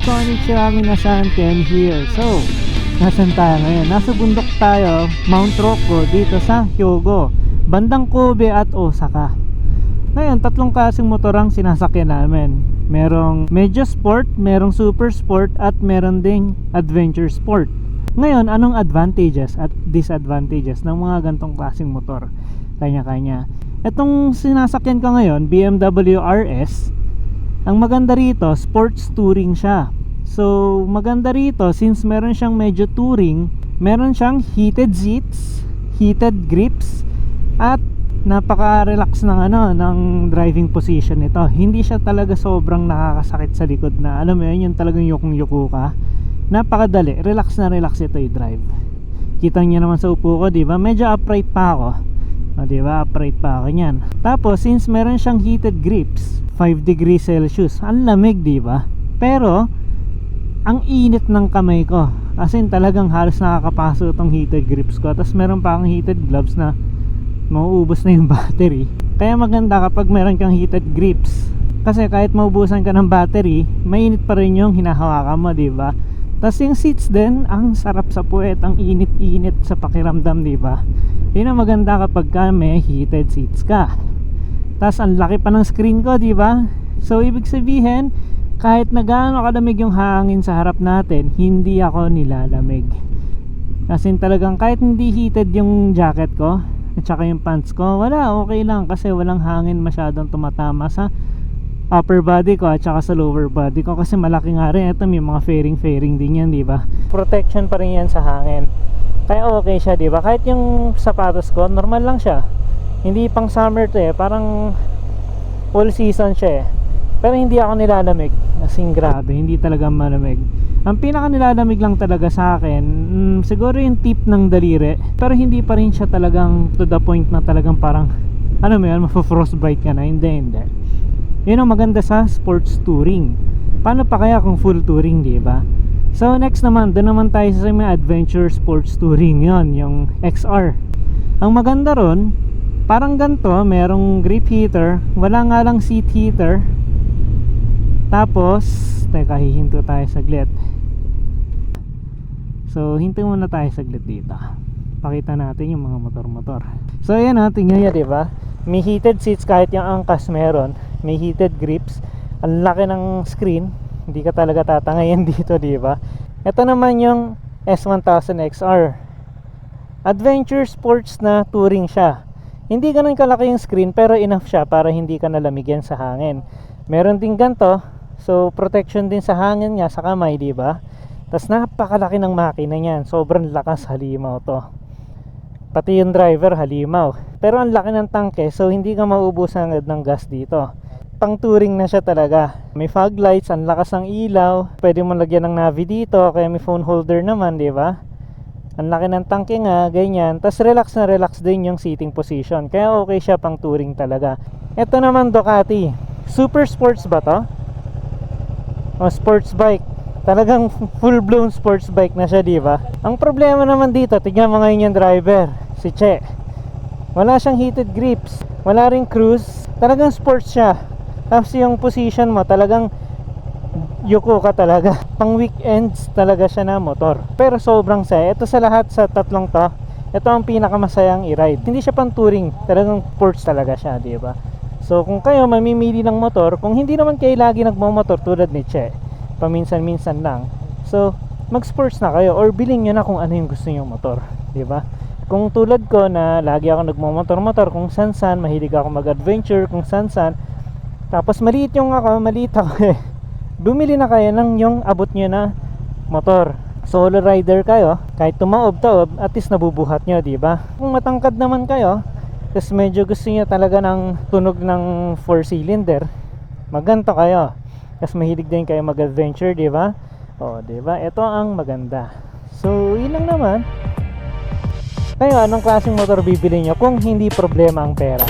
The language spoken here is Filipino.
Konnichiwa minasan, Ken here. So, nasan tayo ngayon? Nasa bundok tayo, Mount Rokko, dito sa Hyogo, bandang Kobe at Osaka. Ngayon, tatlong klaseng motor ang sinasakyan namin. Merong medyo sport, merong super sport, at meron ding adventure sport. Ngayon, anong advantages at disadvantages ng mga gantong klaseng motor? Kanya-kanya. Itong sinasakyan ko ngayon, BMW RS, ang maganda rito, sports touring siya. So, maganda rito, since meron siyang medyo touring, meron siyang heated seats, heated grips, at napaka-relax ng driving position nito. Hindi siya talaga sobrang nakakasakit sa likod na, alam mo yun, yung talagang yukong-yuko ka. Napakadali, relax na relax ito i-drive. Kita niyo naman sa upo ko, di ba? Medyo upright pa ako. O, di ba? Upright pa ako niyan. Tapos, since meron siyang heated grips, 5 degrees Celsius, ang lamig, di ba? Pero, ang init ng kamay ko. As in, talagang halos nakakapaso itong heated grips ko. Tapos, meron pa akong heated gloves na mauubos na yung battery. Kaya maganda kapag meron kang heated grips. Kasi kahit maubusan ka ng battery, mainit pa rin yung hinahawakan mo, di ba? Tapos yung seats din, ang sarap sa puwet, ang init-init sa pakiramdam, di ba? Yun ang maganda kapag ka may heated seats ka. Tapos ang laki pa ng screen ko, di ba? So ibig sabihin, kahit na gaano kalamig yung hangin sa harap natin, hindi ako nilalamig. Kasi talagang kahit hindi heated yung jacket ko at saka yung pants ko, wala, okay lang kasi walang hangin masyadong tumatama sa upper body ko at saka sa lower body ko, kasi malaki nga rin ito, may mga fairing din yan, di ba? Protection pa rin yan sa hangin. Kaya okay siya, di ba? Kahit yung sapatos ko, normal lang siya. Hindi pang summer to eh, parang all season siya eh. Pero hindi ako nilalamig. As in, grabe, hindi talaga malamig. Ang pinaka nilalamig lang talaga sa akin, siguro yung tip ng daliri. Pero hindi pa rin siya talagang to the point na talagang parang, ano mo yan, mapofrostbite ka na. Hindi. Yun ang maganda sa sports touring. Paano pa kaya kung full touring, di ba? So next naman, doon naman tayo sa may adventure sports touring. Yon, yung XR. Ang maganda ron, parang ganito, merong grip heater, wala nga lang seat heater. Tapos, teka, hihinto tayo saglit. So, hinto muna tayo saglit dito. Pakita natin yung mga motor-motor. So, ayan ha, tingnan nyo, diba? May heated seats kahit yung angkas meron. May heated grips. Ang laki ng screen. Hindi ka talaga tatangayin dito, diba? Ito naman yung S1000XR. Adventure sports na touring siya. Hindi ganun kalaki yung screen, pero enough siya para hindi ka nalamigyan sa hangin. Meron din ganito. So, protection din sa hangin niya, sa kamay, diba? Tapos napakalaki ng makina niyan. Sobrang lakas, halimaw to. Pati yung driver, halimaw. Pero ang laki ng tangke, so hindi ka mauubusan agad ng gas dito. Pang touring na siya talaga. May fog lights, ang lakas ng ilaw. Pwede mo lagyan ng navi dito, kaya may phone holder naman, diba? Ang laki ng tangke nga, ganyan. Tapos relax na relax din yung seating position. Kaya okay siya pang touring talaga. Ito naman Ducati. Super sports ba to? O sports bike. Talagang full blown sports bike na siya, diba? Ang problema naman dito, tignan mo ngayon yung driver, si Che. Wala siyang heated grips, wala ring cruise. Talagang sports siya. Tapos yung position mo, talagang yuko ka talaga. Pang weekends talaga siya na motor. Pero sobrang saya. Ito sa lahat sa tatlong to, ito ang pinakamasayang i-ride. Hindi siya pang touring, talagang sports talaga siya, diba? So kung kayo mamimili ng motor, kung hindi naman kayo lagi nagmamotor tulad ni Che, paminsan-minsan lang, so mag-sports na kayo or bilhin nyo na kung ano yung gusto nyo motor, diba? Kung tulad ko na lagi ako nagmamotor-motor, kung san-san, mahilig ako mag-adventure, kung san-san, tapos maliit ako eh, bumili na kayo ng yung abot nyo na motor. Solo rider kayo, kahit tumaob-taob, at least nabubuhat nyo, diba? Kung matangkad naman kayo, tapos medyo gusto niya talaga ng tunog ng 4-cylinder, maganto kayo. Tapos mahilig din kayo mag-adventure, di ba? O, di ba? Ito ang maganda. So, yun lang naman. Kayo, anong klaseng motor bibili nyo kung hindi problema ang pera?